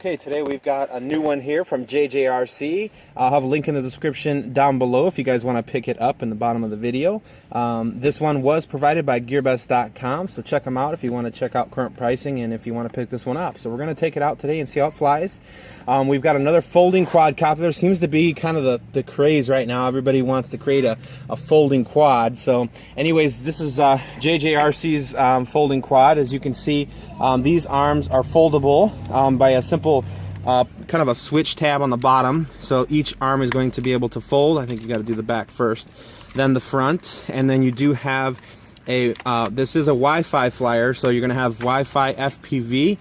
Okay, today we've got a new one here from JJRC. I'll have a link in the description down below if you guys want to pick it up in the bottom of the video. This one was provided by Gearbest.com, so check them out if you want to check out current pricing and if you want to pick this one up. So we're going to take it out today and see how it flies. We've got another folding quadcopter. Seems to be kind of the craze right now. Everybody wants to create a folding quad. So anyways, this is JJRC's folding quad. As you can see, these arms are foldable by a simple kind of a switch tab on the bottom. So each arm is going to be able to fold. I think you got to do the back first, then the front, and then you do have a this is a Wi-Fi flyer, so you're going to have Wi-Fi FPV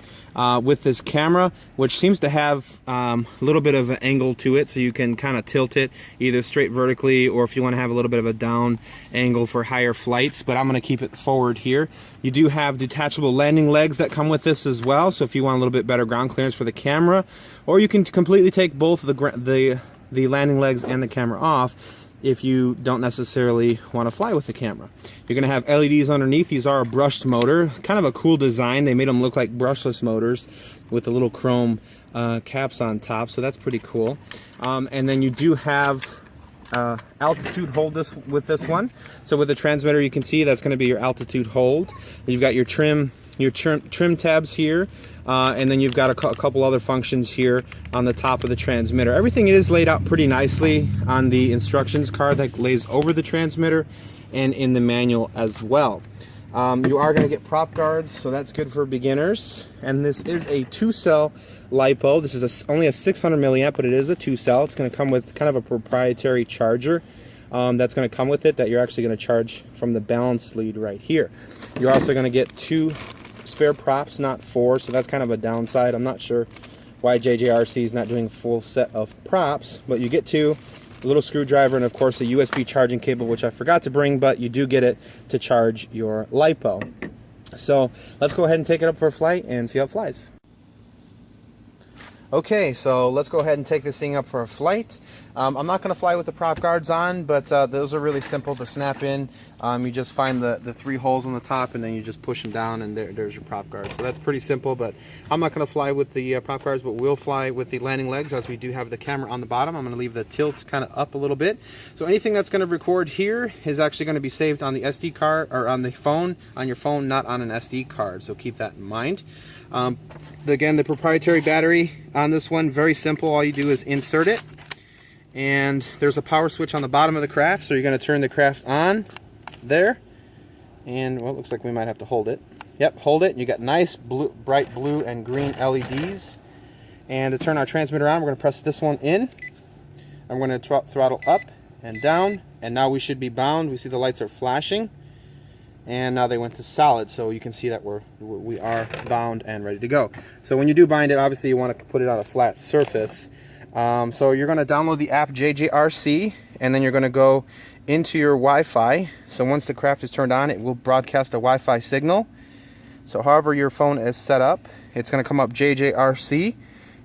with this camera, which seems to have a little bit of an angle to it, so you can kind of tilt it either straight vertically or if you want to have a little bit of a down angle for higher flights, but I'm going to keep it forward here. You do have detachable landing legs that come with this as well, so if you want a little bit better ground clearance for the camera, or you can completely take both the landing legs and the camera off if you don't necessarily want to fly with the camera. You're going to have LEDs underneath. These are a brushed motor, kind of a cool design. They made them look like brushless motors with the little chrome caps on top, so that's pretty cool. And then you do have altitude hold with this one. So with the transmitter, you can see that's going to be your altitude hold. You've got your trim tabs here, and then you've got a couple other functions here on the top of the transmitter. Everything is laid out pretty nicely on the instructions card that lays over the transmitter and in the manual as well. You are going to get prop guards, so that's good for beginners. And this is a 2-cell LiPo. This is only a 600 milliamp, but it is a 2-cell. It's going to come with kind of a proprietary charger that's going to come with it that you're actually going to charge from the balance lead right here. You're also going to get 2 spare props, not 4, so that's kind of a downside. I'm not sure why JJRC is not doing a full set of props, but you get 2, a little screwdriver, and of course a USB charging cable, which I forgot to bring, but you do get it to charge your LiPo. So let's go ahead and take it up for a flight and see how it flies. Okay, so let's go ahead and take this thing up for a flight. I'm not going to fly with the prop guards on, but those are really simple to snap in. You just find the 3 holes on the top, and then you just push them down, and there's your prop guard. So that's pretty simple, but I'm not going to fly with the prop guards, but we'll fly with the landing legs as we do have the camera on the bottom. I'm going to leave the tilt kind of up a little bit. So anything that's going to record here is actually going to be saved on the SD card, or on the phone, on your phone, not on an SD card. So keep that in mind. Again, the proprietary battery on this one, very simple. All you do is insert it, and there's a power switch on the bottom of the craft, so you're going to turn the craft on there, and well, it looks like we might have to hold it. Yep, hold it. You got nice blue, bright blue and green LEDs. And to turn our transmitter on, we're going to press this one in. I'm going to throttle up and down, and now we should be bound. We see the lights are flashing, and now they went to solid, so you can see that we are bound and ready to go. So when you do bind it, obviously you want to put it on a flat surface. So you're going to download the app JJRC, and then you're going to go into your Wi-Fi. So once the craft is turned on, it will broadcast a Wi-Fi signal. So however your phone is set up, it's going to come up JJRC.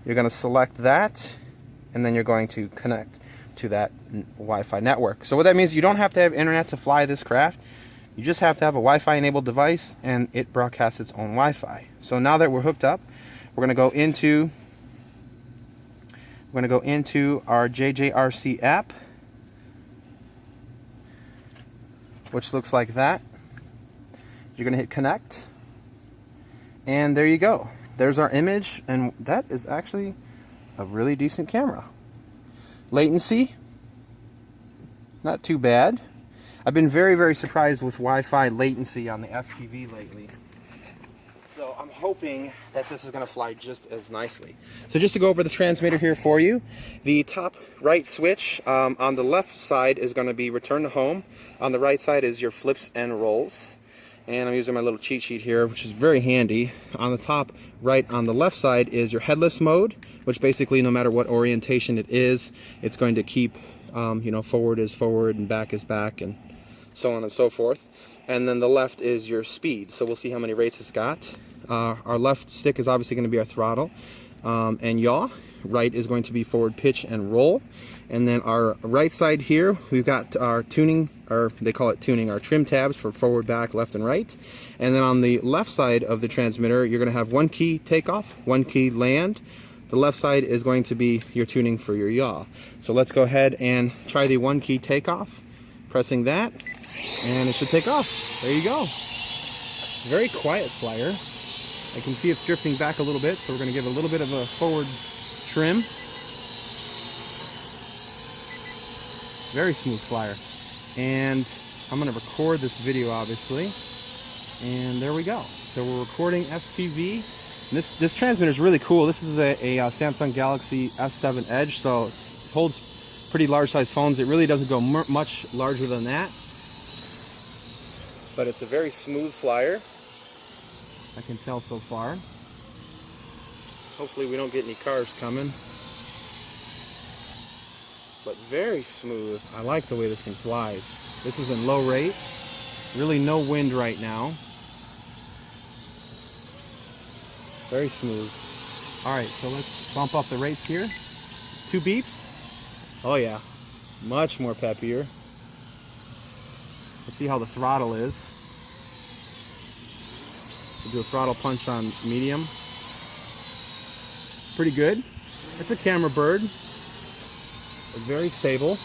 You're going to select that, and then you're going to connect to that Wi-Fi network. So what that means, you don't have to have internet to fly this craft. You just have to have a Wi-Fi enabled device, and it broadcasts its own Wi-Fi. So now that we're hooked up, we're going to go into our JJRC app, which looks like that. You're going to hit connect, and there you go. There's our image, and that is actually a really decent camera. Latency, not too bad. I've been very, very surprised with Wi-Fi latency on the FPV lately. So I'm hoping that this is going to fly just as nicely. So just to go over the transmitter here for you, the top right switch on the left side is going to be return to home. On the right side is your flips and rolls. And I'm using my little cheat sheet here, which is very handy. On the top right on the left side is your headless mode, which basically no matter what orientation it is, it's going to keep, you know, forward is forward and back is back and so on and so forth. And then the left is your speed, so we'll see how many rates it's got. Our left stick is obviously going to be our throttle and yaw. Right is going to be forward pitch and roll. And then our right side here, we've got our tuning, or they call it tuning, our trim tabs for forward, back, left, and right. And then on the left side of the transmitter, you're going to have 1 key takeoff, 1 key land. The left side is going to be your tuning for your yaw. So let's go ahead and try the 1-key takeoff. Pressing that, and it should take off. There you go. Very quiet flyer. I can see it's drifting back a little bit, so we're going to give it a little bit of a forward trim. Very smooth flyer. And I'm going to record this video, obviously. And there we go. So we're recording FPV. And this transmitter is really cool. This is a Samsung Galaxy S7 Edge, so it holds pretty large size phones. It really doesn't go much larger than that. But it's a very smooth flyer. I can tell so far. Hopefully we don't get any cars coming. But very smooth. I like the way this thing flies. This is in low rate. Really no wind right now. Very smooth. Alright, so let's bump up the rates here. 2 beeps. Oh yeah. Much more peppier. Let's see how the throttle is. We'll do a throttle punch on medium. Pretty good. It's a camera bird. Very stable.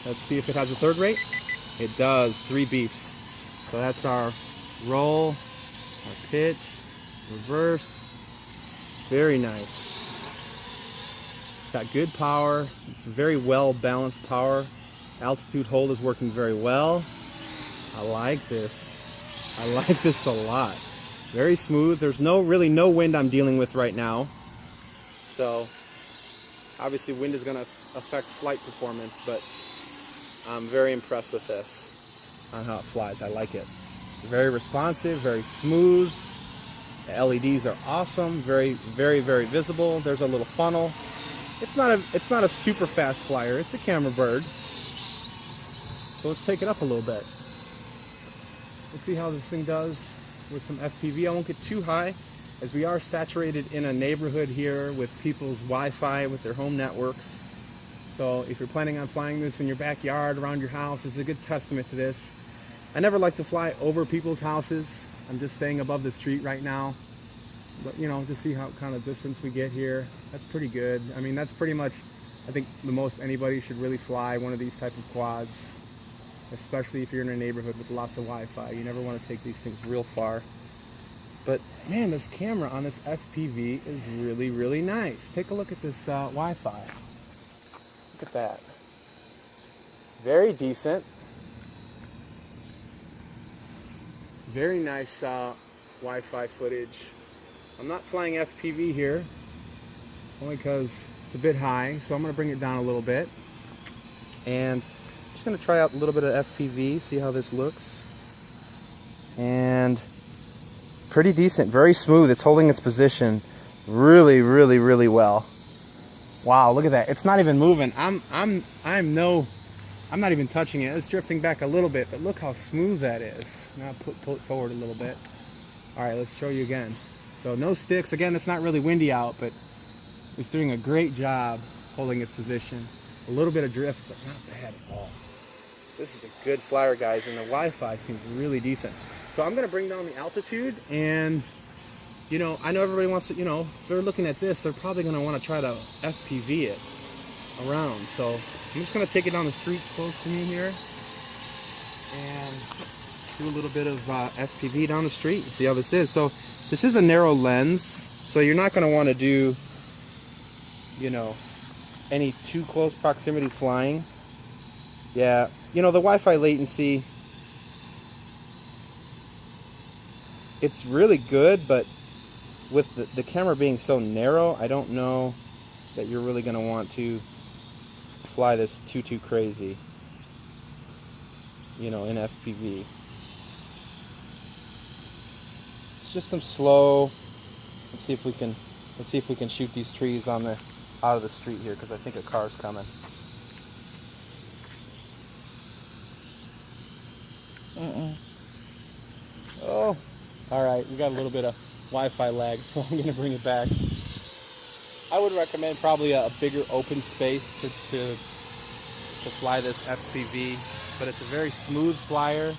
Let's see if it has a third rate. It does. 3 beeps. So that's our roll, our pitch, reverse. Very nice. It's got good power. It's very well balanced power. Altitude hold is working very well. I like this. I like this a lot. Very smooth. There's really no wind I'm dealing with right now. So obviously wind is going to affect flight performance, but I'm very impressed with this on how it flies. I like it. Very responsive, very smooth. The LEDs are awesome. Very, very, very visible. There's a little funnel. It's not a super fast flyer. It's a camera bird. So let's take it up a little bit. Let's see how this thing does with some FPV. I won't get too high, as we are saturated in a neighborhood here with people's Wi-Fi with their home networks. So if you're planning on flying this in your backyard, around your house, this is a good testament to this. I never like to fly over people's houses. I'm just staying above the street right now. But you know, to see how kind of distance we get here, that's pretty good. I mean, that's pretty much, I think the most anybody should really fly one of these type of quads. Especially if you're in a neighborhood with lots of Wi-Fi. You never want to take these things real far. But man, this camera on this FPV is really, really nice. Take a look at this Wi-Fi. Look at that. Very decent. Very nice Wi-Fi footage. I'm not flying FPV here, only because it's a bit high, so I'm going to bring it down a little bit. And just going to try out a little bit of FPV, see how this looks. And pretty decent, very smooth. It's holding its position really, really, really well. Wow, look at that. It's not even moving. I'm not even touching it. It's drifting back a little bit, but look how smooth that is. Now pull it forward a little bit. All right, let's show you again. So no sticks. Again, it's not really windy out, but it's doing a great job holding its position. A little bit of drift, but not bad at all. This is a good flyer, guys, and the Wi-Fi seems really decent. So I'm going to bring down the altitude, and you know, I know everybody wants to, you know, if they're looking at this, they're probably going to want to try to FPV it around. So I'm just going to take it down the street close to me here and do a little bit of FPV down the street and see how this is. So this is a narrow lens, so you're not going to want to do, you know, any too close proximity flying. Yeah, you know, the Wi-Fi latency, it's really good, but with the camera being so narrow, I don't know that you're really going to want to fly this too crazy, you know, in FPV. It's just some slow. Let's see if we can shoot these trees on the out of the street here, because I think a car's coming. Oh, all right. We got a little bit of Wi-Fi lag, so I'm going to bring it back. I would recommend probably a bigger open space to fly this FPV, but it's a very smooth flyer.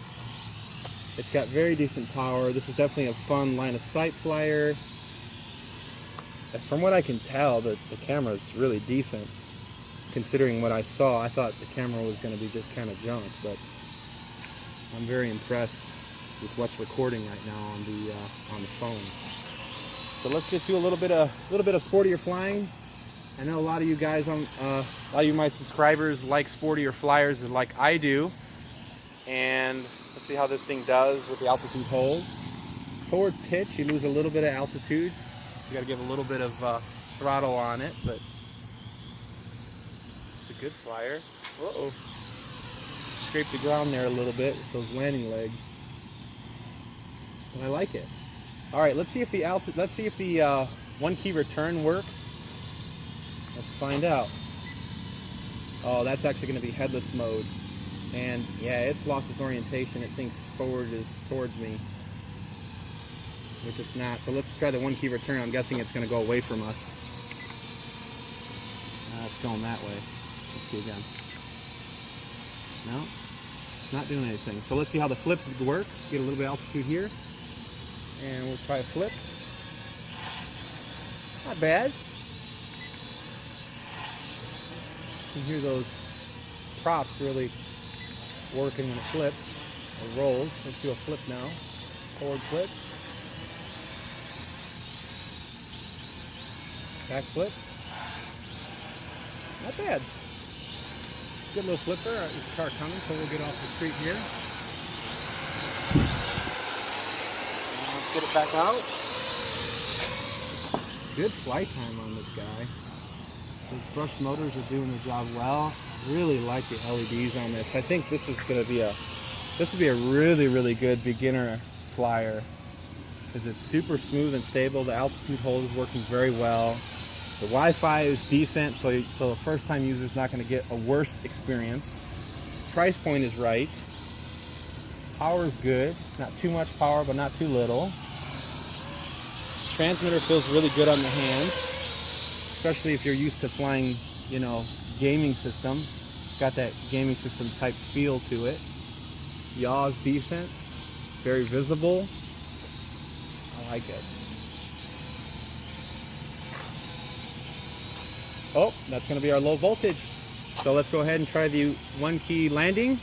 It's got very decent power. This is definitely a fun line of sight flyer. as from what I can tell, the camera is really decent. Considering what I saw, I thought the camera was going to be just kind of junk, but I'm very impressed with what's recording right now on the phone. So let's just do a little bit of sportier flying. I know a lot of you guys a lot of you my subscribers like sportier flyers like I do. And let's see how this thing does with the altitude hold. Forward pitch, you lose a little bit of altitude. You got to give a little bit of throttle on it, but it's a good flyer. Uh-oh. Scraped the ground there a little bit with those landing legs. But I like it. All right, let's see if the one key return works. Let's find out. Oh, that's actually going to be headless mode. And yeah, it's lost its orientation. It thinks forward is towards me, which it's not. So let's try the one key return. I'm guessing it's going to go away from us. It's going that way. Let's see again. No, it's not doing anything. So let's see how the flips work. Get a little bit of altitude here. And we'll try a flip. Not bad. You can hear those props really working when it flips or rolls. Let's do a flip now. Forward flip. Back flip. Not bad. Good little flipper. There's a car coming, so we'll get off the street here. Let's get it back out. Good flight time on this guy. Those brushed motors are doing the job well. Really like the LEDs on this. I think this is going to be a really good beginner flyer because it's super smooth and stable. The altitude hold is working very well. The Wi-Fi is decent, so the first time user is not going to get a worse experience. Price point is right. Power is good. Not too much power, but not too little. Transmitter feels really good on the hands, especially if you're used to flying, you know, gaming systems. It's got that gaming system type feel to it. Yaw is decent. Very visible. I like it. Oh, that's going to be our low voltage. So let's go ahead and try the one key landing.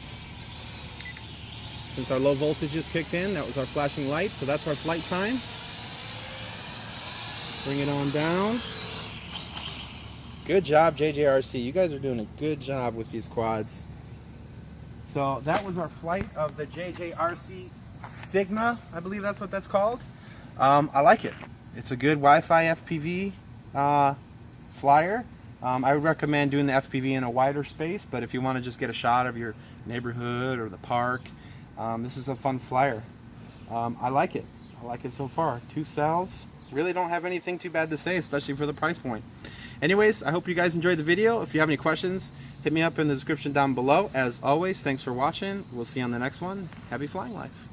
Since our low voltage is kicked in, that was our flashing light. So that's our flight time. Bring it on down. Good job, JJRC. You guys are doing a good job with these quads. So that was our flight of the JJRC Sigma. I believe that's what that's called. I like it. It's a good Wi-Fi FPV flyer. I would recommend doing the FPV in a wider space, but if you want to just get a shot of your neighborhood or the park, this is a fun flyer. I like it. I like it so far. 2 cells. Really don't have anything too bad to say, especially for the price point. Anyways, I hope you guys enjoyed the video. If you have any questions, hit me up in the description down below. As always, thanks for watching. We'll see you on the next one. Happy flying life.